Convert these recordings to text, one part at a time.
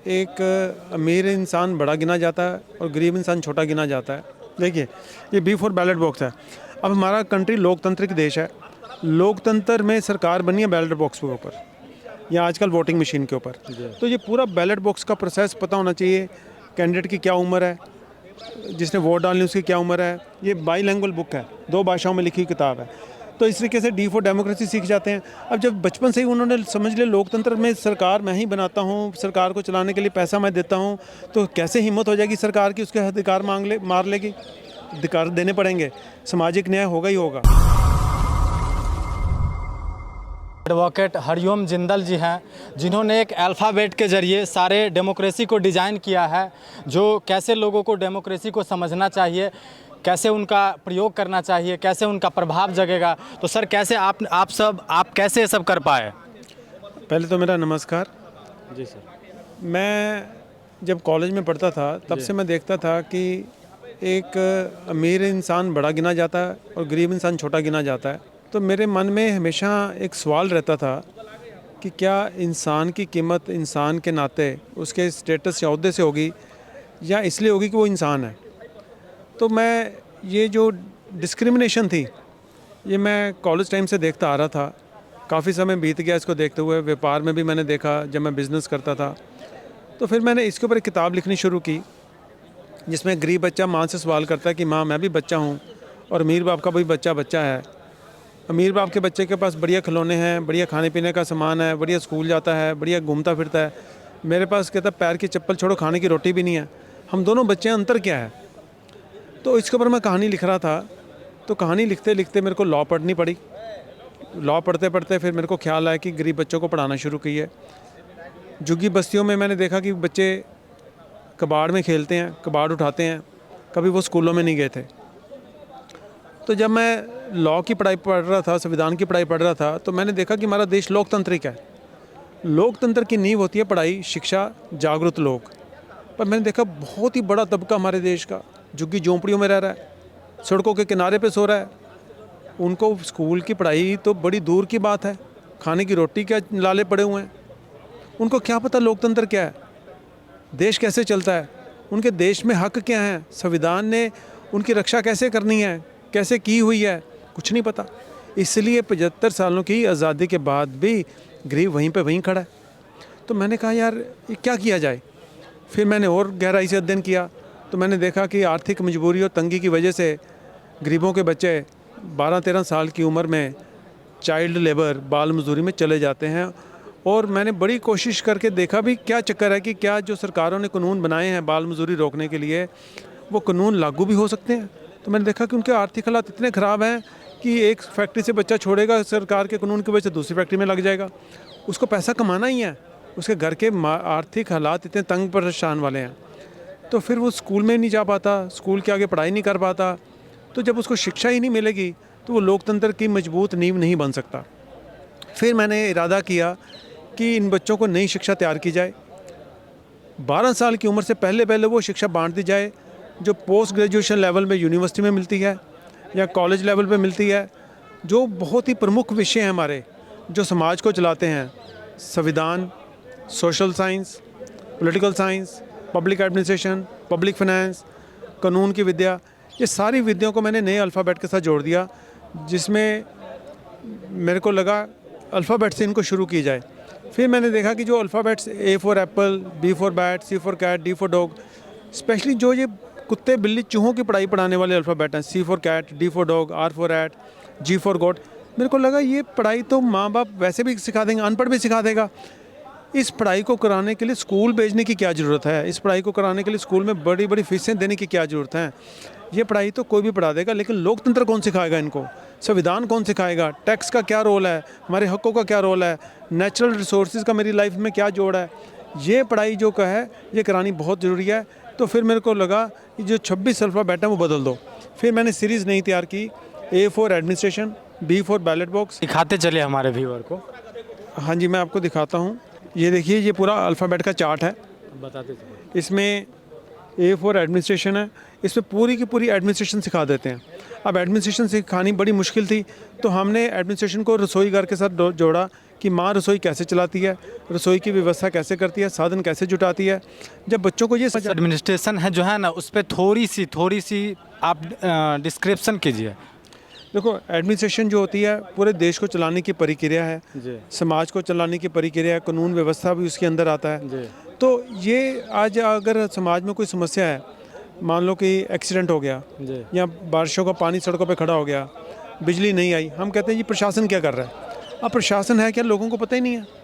एक अमीर इंसान बड़ा गिना जाता है और गरीब इंसान छोटा गिना जाता है। देखिए, ये बी फॉर बैलेट बॉक्स है। अब हमारा कंट्री लोकतंत्रिक देश है। लोकतंत्र में सरकार बनी है बैलेट बॉक्स के ऊपर या आजकल वोटिंग मशीन के ऊपर। तो ये पूरा बैलेट बॉक्स का प्रोसेस पता होना चाहिए। कैंडिडेट की क्या उम्र है, जिसने वोट डालनी उसकी क्या उम्र है। ये बाईलैंग्वेज बुक है, 2 भाषाओं में लिखी किताब है। तो इस तरीके से डी फॉर डेमोक्रेसी सीख जाते हैं। अब जब बचपन से ही उन्होंने समझ लिया लोकतंत्र में सरकार मैं ही बनाता हूँ, सरकार को चलाने के लिए पैसा मैं देता हूँ, तो कैसे हिम्मत हो जाएगी सरकार की उसके अधिकार मार लेगी। अधिकार देने पड़ेंगे, सामाजिक न्याय होगा ही होगा। एडवोकेट हरिओम जिंदल जी हैं, जिन्होंने एक अल्फ़ाबेट के ज़रिए सारे डेमोक्रेसी को डिज़ाइन किया है, जो कैसे लोगों को डेमोक्रेसी को समझना चाहिए, कैसे उनका प्रयोग करना चाहिए, कैसे उनका प्रभाव जगेगा। तो सर कैसे आप कैसे सब कर पाए? पहले तो मेरा नमस्कार जी सर। मैं जब कॉलेज में पढ़ता था तब से मैं देखता था कि एक अमीर इंसान बड़ा गिना जाता है और गरीब इंसान छोटा गिना जाता है। तो मेरे मन में हमेशा एक सवाल रहता था कि क्या इंसान की कीमत इंसान के नाते उसके स्टेटस या ओहदे से होगी या इसलिए होगी कि वो इंसान है। तो मैं ये जो डिस्क्रिमिनेशन थी ये मैं कॉलेज टाइम से देखता आ रहा था। काफ़ी समय बीत गया इसको देखते हुए। व्यापार में भी मैंने देखा जब मैं बिज़नेस करता था। तो फिर मैंने इसके ऊपर एक किताब लिखनी शुरू की जिसमें गरीब बच्चा माँ से सवाल करता है कि माँ मैं भी बच्चा हूँ और अमीर बाप का भी बच्चा है। अमीर बाप के बच्चे के पास बढ़िया खिलौने हैं, बढ़िया खाने पीने का सामान है, बढ़िया स्कूल जाता है, बढ़िया घूमता फिरता है। मेरे पास कहता पैर की चप्पल छोड़ो खाने की रोटी भी नहीं है। हम दोनों बच्चे हैं, अंतर क्या है। तो इसके ऊपर मैं कहानी लिख रहा था। तो कहानी लिखते लिखते मेरे को लॉ पढ़नी पड़ी। लॉ पढ़ते पढ़ते फिर मेरे को ख्याल आया कि गरीब बच्चों को पढ़ाना शुरू किया। झुग्गी बस्तियों में मैंने देखा कि बच्चे कबाड़ में खेलते हैं, कबाड़ उठाते हैं, कभी वो स्कूलों में नहीं गए थे। तो जब मैं लॉ की पढ़ाई पढ़ रहा था, संविधान की पढ़ाई पढ़ रहा था, तो मैंने देखा कि हमारा देश लोकतांत्रिक है। लोकतंत्र की नींव होती है पढ़ाई, शिक्षा, जागरूक लोग। पर मैंने देखा बहुत ही बड़ा तबका हमारे देश का झुग्गी झोंपड़ियों में रह रहा है, सड़कों के किनारे पे सो रहा है। उनको स्कूल की पढ़ाई तो बड़ी दूर की बात है, खाने की रोटी क्या लाले पड़े हुए हैं। उनको क्या पता लोकतंत्र क्या है, देश कैसे चलता है, उनके देश में हक क्या हैं, संविधान ने उनकी रक्षा कैसे करनी है, कैसे की हुई है, कुछ नहीं पता। इसलिए 75 सालों की आज़ादी के बाद भी गरीब वहीं पे वहीं खड़ा है। तो मैंने कहा यार ये क्या किया जाए। फिर मैंने और गहराई से अध्ययन किया तो मैंने देखा कि आर्थिक मजबूरी और तंगी की वजह से गरीबों के बच्चे 12-13 साल की उम्र में चाइल्ड लेबर, बाल मजदूरी में चले जाते हैं। और मैंने बड़ी कोशिश करके देखा भी क्या चक्कर है कि क्या जो सरकारों ने कानून बनाए हैं बाल मजदूरी रोकने के लिए वो कानून लागू भी हो सकते हैं। तो मैंने देखा कि उनके आर्थिक हालात इतने ख़राब हैं कि एक फैक्ट्री से बच्चा छोड़ेगा सरकार के कानून की वजह से दूसरी फैक्ट्री में लग जाएगा। उसको पैसा कमाना ही है, उसके घर के आर्थिक हालात इतने तंग परेशान वाले हैं। तो फिर वो स्कूल में नहीं जा पाता, स्कूल के आगे पढ़ाई नहीं कर पाता। तो जब उसको शिक्षा ही नहीं मिलेगी तो वो लोकतंत्र की मजबूत नींव नहीं बन सकता। फिर मैंने इरादा किया कि इन बच्चों को नई शिक्षा तैयार की जाए। 12 साल की उम्र से पहले पहले वो शिक्षा बांट दी जाए जो पोस्ट ग्रेजुएशन लेवल में यूनिवर्सिटी में मिलती है या कॉलेज लेवल पे मिलती है। जो बहुत ही प्रमुख विषय हैं हमारे जो समाज को चलाते हैं, संविधान, social science, political science, public administration, public finance, कानून की विद्या, ये सारी विद्याओं को मैंने नए अल्फ़ाबेट के साथ जोड़ दिया। जिसमें मेरे को लगा अल्फ़ाबेट से इनको शुरू की जाए। फिर मैंने देखा कि जो alphabets A for apple, B for bat, C for cat, D for dog, specially जो ये कुत्ते बिल्ली चूहों की पढ़ाई पढ़ाने वाले अल्फ़ाबेट हैं, C for cat, D for dog, R for ate, G for god, मेरे को लगा ये पढ़ाई तो माँ बाप वैसे भी सिखा देंगे, अनपढ़ भी सिखा देगा। इस पढ़ाई को कराने के लिए स्कूल भेजने की क्या ज़रूरत है, इस पढ़ाई को कराने के लिए स्कूल में बड़ी बड़ी फीसें देने की क्या ज़रूरत है। ये पढ़ाई तो कोई भी पढ़ा देगा, लेकिन लोकतंत्र कौन सिखाएगा इनको, संविधान कौन सिखाएगा, टैक्स का क्या रोल है, हमारे हकों का क्या रोल है, नेचुरल रिसोर्सेज का मेरी लाइफ में क्या जोड़ है। ये पढ़ाई जो का है ये करानी बहुत ज़रूरी है। तो फिर मेरे को लगा कि जो 26 अल्फ़ाबेट है वो बदल दो। फिर मैंने सीरीज़ नई तैयार की, A for administration, B for ballot box. दिखाते चले हमारे व्यूअर को। हाँ जी, मैं आपको दिखाता हूँ। ये देखिए, ये पूरा अल्फ़ाबेट का चार्ट है। बताते चले। इसमें ए फॉर एडमिनिस्ट्रेशन है, इसमें पूरी की पूरी एडमिनिस्ट्रेशन सिखा देते हैं। अब एडमिनिस्ट्रेशन सिखानी बड़ी मुश्किल थी, तो हमने एडमिनिस्ट्रेशन को रसोई घर के साथ जोड़ा कि माँ रसोई कैसे चलाती है, रसोई की व्यवस्था कैसे करती है, साधन कैसे जुटाती है। जब बच्चों को ये एडमिनिस्ट्रेशन है जो है ना, उस पर थोड़ी सी आप डिस्क्रिप्शन कीजिए। देखो, एडमिनिस्ट्रेशन जो होती है पूरे देश को चलाने की प्रक्रिया है, जी समाज को चलाने की प्रक्रिया है, कानून व्यवस्था भी उसके अंदर आता है। जी तो ये आज अगर समाज में कोई समस्या है, मान लो कि एक्सीडेंट हो गया जी या बारिशों का पानी सड़कों पे खड़ा हो गया, बिजली नहीं आई, हम कहते हैं जी प्रशासन क्या कर रहा है। अब प्रशासन है क्या, लोगों को पता ही नहीं है।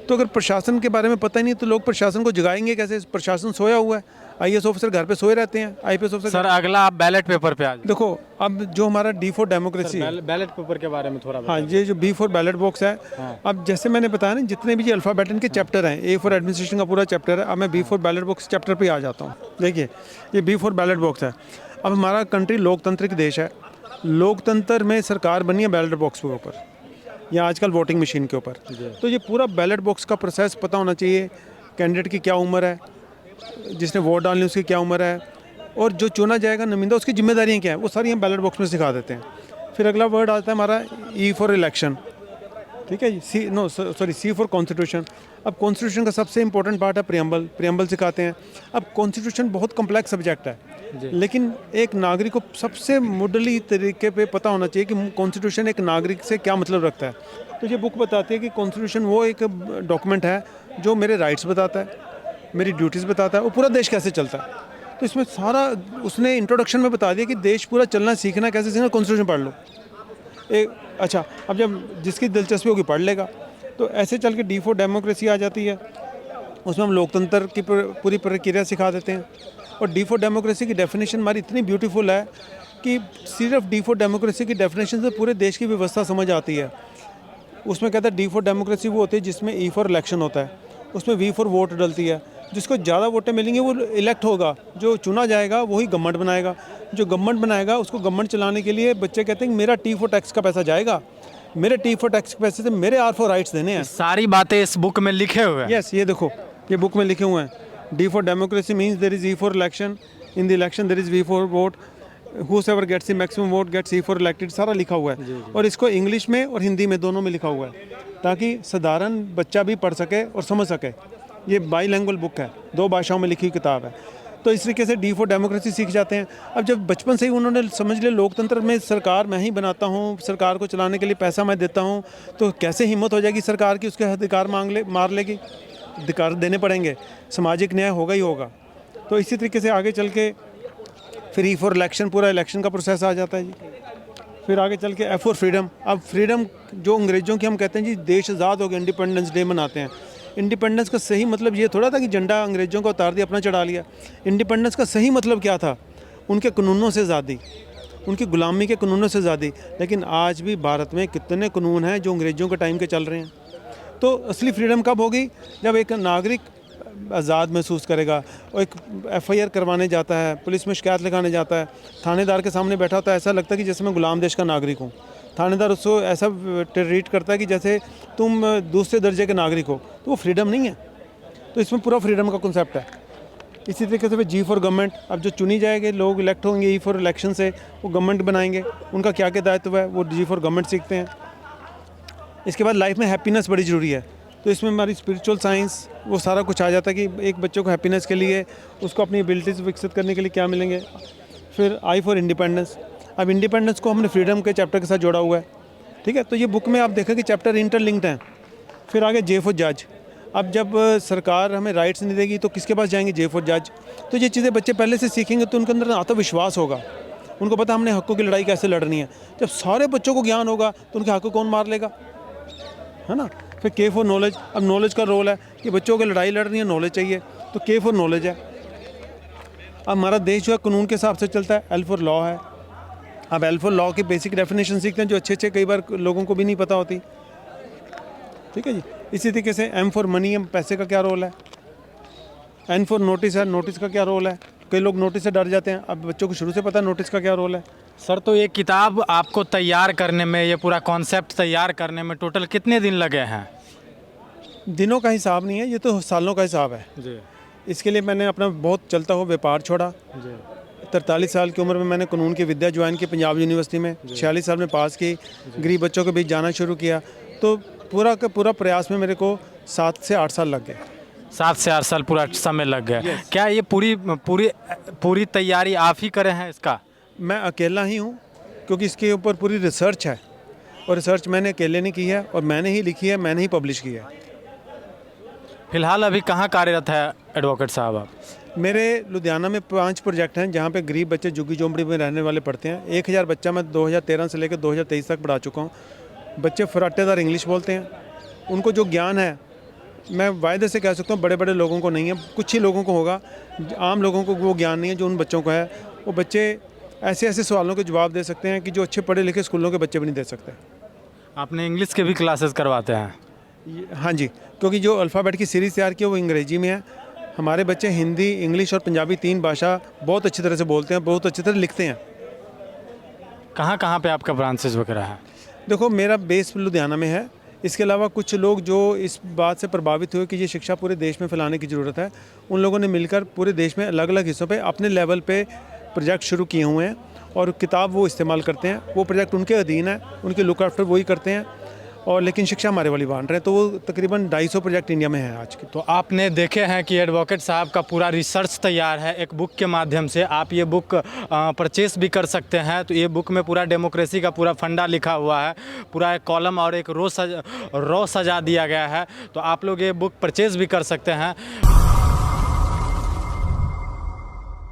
तो अगर प्रशासन के बारे में पता ही नहीं तो लोग प्रशासन को जगाएंगे कैसे? प्रशासन सोया हुआ है, आईएएस ऑफिसर घर पे सोए रहते हैं, आईपीएस ऑफिसर। सर, अगला आप बैलेट पेपर पे आ जाइए। देखो, अब जो हमारा डी फॉर डेमोक्रेसी है, बैलेट पेपर के बारे में थोड़ा हाँ, ये जो बी फॉर बैलेट बॉक्स है, हाँ। अब जैसे मैंने बताया ना, जितने भी ये अल्फ़ाबेट इनके चैप्टर हैं, ए फॉर एडमिनिस्ट्रेशन का पूरा चैप्टर है। अब मैं B for ballot box chapter पे आ जाता हूँ। देखिए, ये बी फॉर बैलेट बॉक्स है। अब हमारा कंट्री लोकतांत्रिक देश है, लोकतंत्र में सरकार बनी है बैलेट बॉक्स के ऊपर या आजकल वोटिंग मशीन के ऊपर। तो ये पूरा बैलेट बॉक्स का प्रोसेस पता होना चाहिए, कैंडिडेट की क्या उम्र है, जिसने वोट डालनी उसकी क्या उम्र है, और जो चुना जाएगा नुमाइंदा उसकी जिम्मेदारियाँ क्या है, वो सारी हम बैलेट बॉक्स में सिखा देते हैं। फिर अगला वर्ड आता है हमारा ई फॉर इलेक्शन, ठीक है जी, सी फॉर कॉन्स्टिट्यूशन। अब कॉन्स्टिट्यूशन का सबसे इंपॉर्टेंट पार्ट है प्रियम्बल सिखाते हैं। अब कॉन्स्टिट्यूशन बहुत कम्प्लेक्स सब्जेक्ट है, लेकिन एक नागरिक को सबसे मुढली तरीके पे पता होना चाहिए कि कॉन्स्टिट्यूशन एक नागरिक से क्या मतलब रखता है। तो ये बुक बताती है कि कॉन्स्टिट्यूशन वो एक डॉक्यूमेंट है जो मेरे राइट्स बताता है, मेरी ड्यूटीज़ बताता है, वो पूरा देश कैसे चलता है। तो इसमें सारा उसने इंट्रोडक्शन में बता दिया कि देश पूरा चलना सीखना कैसे सीखना, कॉन्स्टिट्यूशन पढ़ लो। अच्छा, अब जब जिसकी दिलचस्पी होगी पढ़ लेगा। तो ऐसे चल के डी फॉर डेमोक्रेसी आ जाती है, उसमें हम लोकतंत्र की पूरी प्रक्रिया सिखा देते हैं। और डी फॉर डेमोक्रेसी की डेफिनेशन हमारी इतनी ब्यूटीफुल है कि सिर्फ डी फॉर डेमोक्रेसी की डेफिनेशन से पूरे देश की व्यवस्था समझ आती है। उसमें कहता है डी फॉर डेमोक्रेसी वो होती है जिसमें ई फॉर इलेक्शन होता है, उसमें वी फॉर वोट डलती है, जिसको ज़्यादा वोटें मिलेंगी वो इलेक्ट होगा, जो चुना जाएगा वही गवर्नमेंट बनाएगा, जो गवर्नमेंट बनाएगा उसको गवर्नमेंट चलाने के लिए बच्चे कहते हैं मेरा टी फॉर टैक्स का पैसा जाएगा, मेरे टी फॉर टैक्स के पैसे से मेरे आर फॉर राइट्स देने हैं। सारी बातें इस बुक में लिखे हुए हैं। यस, ये देखो, ये बुक में लिखे हुए हैं। D for democracy means there is E for election, in the election there is V for vote, whosoever gets the maximum vote gets E for elected, सारा लिखा हुआ है। और इसको इंग्लिश में और हिंदी में दोनों में लिखा हुआ है, ताकि साधारण बच्चा भी पढ़ सके और समझ सके। ये बाईलैंग्वेज बुक है, 2 भाषाओं में लिखी हुई किताब है। तो इस तरीके से डी फॉर डेमोक्रेसी सीख जाते हैं। अब जब बचपन से ही उन्होंने समझ लिया लोकतंत्र में सरकार मैं ही बनाता हूँ, सरकार को चलाने के लिए पैसा मैं देता हूँ, तो कैसे हिम्मत हो जाएगी सरकार की, उसके अधिकार मार लेगी, अधिकार देने पड़ेंगे, सामाजिक न्याय होगा ही होगा। तो इसी तरीके से आगे चल के फिर ई फॉर इलेक्शन, पूरा इलेक्शन का प्रोसेस आ जाता है जी। फिर आगे चल के एफ फॉर फ्रीडम। अब फ्रीडम जो अंग्रेज़ों की हम कहते हैं जी देश आज़ाद हो गया, इंडिपेंडेंस डे मनाते हैं। इंडिपेंडेंस का सही मतलब ये थोड़ा था कि झंडा अंग्रेज़ों का उतार दिया अपना चढ़ा लिया। इंडिपेंडेंस का सही मतलब क्या था? उनके कानूनों से आज़ादी, उनकी गुलामी के कानूनों से आज़ादी। लेकिन आज भी भारत में कितने कानून हैं जो अंग्रेज़ों के टाइम के चल रहे हैं। तो असली फ्रीडम कब होगी? जब एक नागरिक आज़ाद महसूस करेगा और एक एफआईआर करवाने जाता है, पुलिस में शिकायत लगाने जाता है, थानेदार के सामने बैठा होता है, ऐसा लगता है कि जैसे मैं गुलाम देश का नागरिक हूँ। थानेदार उसको ऐसा ट्रीट करता है कि जैसे तुम दूसरे दर्जे के नागरिक हो, तो वो फ्रीडम नहीं है। तो इसमें पूरा फ्रीडम का कॉन्सेप्ट है। इसी तरीके से जी फॉर गवर्नमेंट। अब जो चुनी जाएंगे लोग इलेक्ट होंगे ई फॉर इलेक्शन से, वो गवर्नमेंट बनाएंगे, उनका क्या क्या दायित्व है वो जी फॉर गवर्नमेंट सीखते हैं। इसके बाद लाइफ में हैप्पीनेस बड़ी ज़रूरी है, तो इसमें हमारी स्पिरिचुअल साइंस वो सारा कुछ आ जाता है कि एक बच्चे को हैप्पीनेस के लिए उसको अपनी एबिलिटीज़ विकसित करने के लिए क्या मिलेंगे। फिर आई फॉर इंडिपेंडेंस। अब इंडिपेंडेंस को हमने फ्रीडम के चैप्टर के साथ जोड़ा हुआ है, ठीक है। तो ये बुक में आप देखें कि चैप्टर इंटरलिंक्ड हैं। फिर आगे जे फॉर जज। अब जब सरकार हमें राइट्स नहीं देगी तो किसके पास जाएंगे? जे फॉर जज। तो ये चीज़ें बच्चे पहले से सीखेंगे तो उनके अंदर आत्मविश्वास होगा, उनको पता हमने हकों की लड़ाई कैसे लड़नी है। जब सारे बच्चों को ज्ञान होगा तो उनके हक को कौन मार लेगा, है ना। फिर के फॉर नॉलेज। अब नॉलेज का रोल है कि बच्चों को लड़ाई लड़नी है, नॉलेज चाहिए, तो के फॉर नॉलेज है। अब हमारा देश जो है कानून के हिसाब से चलता है, एल फॉर लॉ है। अब एल फॉर लॉ की बेसिक डेफिनेशन सीखते हैं जो अच्छे कई बार लोगों को भी नहीं पता होती, ठीक है जी। इसी तरीके से एम फॉर मनी, पैसे का क्या रोल है। एन फॉर नोटिस है, नोटिस का क्या रोल है। कई लोग नोटिस से डर जाते हैं, अब बच्चों को शुरू से पता है नोटिस का क्या रोल है। सर, तो ये किताब आपको तैयार करने में, ये पूरा कॉन्सेप्ट तैयार करने में टोटल कितने दिन लगे हैं? दिनों का हिसाब नहीं है, ये तो सालों का हिसाब है। जी। इसके लिए मैंने अपना बहुत चलता हुआ व्यापार छोड़ा। 43 साल की उम्र में मैंने कानून की विद्या ज्वाइन की पंजाब यूनिवर्सिटी में, 46 साल में पास की, गरीब बच्चों के बीच जाना शुरू किया। तो पूरा का पूरा प्रयास में मेरे को 7 से 8 साल लग गए। 7 से 8 साल पूरा समय लग गया। क्या ये पूरी तैयारी आप ही करे हैं इसका? मैं अकेला ही हूँ, क्योंकि इसके ऊपर पूरी रिसर्च है और रिसर्च मैंने अकेले ने की है और मैंने ही लिखी है, मैंने ही पब्लिश की है। फिलहाल अभी कहाँ कार्यरत है एडवोकेट साहब आप? मेरे लुधियाना में 5 प्रोजेक्ट हैं जहाँ पे गरीब बच्चे झुग्गी झोंपड़ी में रहने वाले पढ़ते हैं। 1000 बच्चा मैं 2013 से लेकर 2023 तक पढ़ा चुका हूँ। बच्चे फराटेदार इंग्लिश बोलते हैं। उनको जो ज्ञान है, मैं वायदे से कह सकता हूँ बड़े बड़े लोगों को नहीं है, कुछ ही लोगों को होगा। आम लोगों को वो ज्ञान नहीं है जो उन बच्चों को है। वो बच्चे ऐसे ऐसे सवालों के जवाब दे सकते हैं कि जो अच्छे पढ़े लिखे स्कूलों के बच्चे भी नहीं दे सकते। आपने इंग्लिश के भी क्लासेस करवाते हैं? हाँ जी, क्योंकि जो अल्फ़ाबेट की सीरीज़ तैयार की है वो अंग्रेजी में है। हमारे बच्चे हिंदी, इंग्लिश और पंजाबी 3 भाषा बहुत अच्छी तरह से बोलते हैं, बहुत अच्छी तरह लिखते हैं। कहाँ कहाँ पे आपका ब्रांचेस वगैरह है? देखो, मेरा बेस लुधियाना में है। इसके अलावा कुछ लोग जो इस बात से प्रभावित हुए कि ये शिक्षा पूरे देश में फैलाने की ज़रूरत है, उन लोगों ने मिलकर पूरे देश में अलग अलग हिस्सों पे अपने लेवल पे प्रोजेक्ट शुरू किए हुए हैं और किताब वो इस्तेमाल करते हैं। वो प्रोजेक्ट उनके अधीन है, उनके लुक आफ्टर वही करते हैं, और लेकिन शिक्षा हमारे वाली बांट रहे हैं। तो वो तकरीबन 250 प्रोजेक्ट इंडिया में है आज की। तो आपने देखे हैं कि एडवोकेट साहब का पूरा रिसर्च तैयार है एक बुक के माध्यम से। आप ये बुक परचेस भी कर सकते हैं। तो ये बुक में पूरा डेमोक्रेसी का पूरा फंडा लिखा हुआ है, पूरा एक कॉलम और एक रो सजा दिया गया है। तो आप लोग ये बुक परचेस भी कर सकते हैं।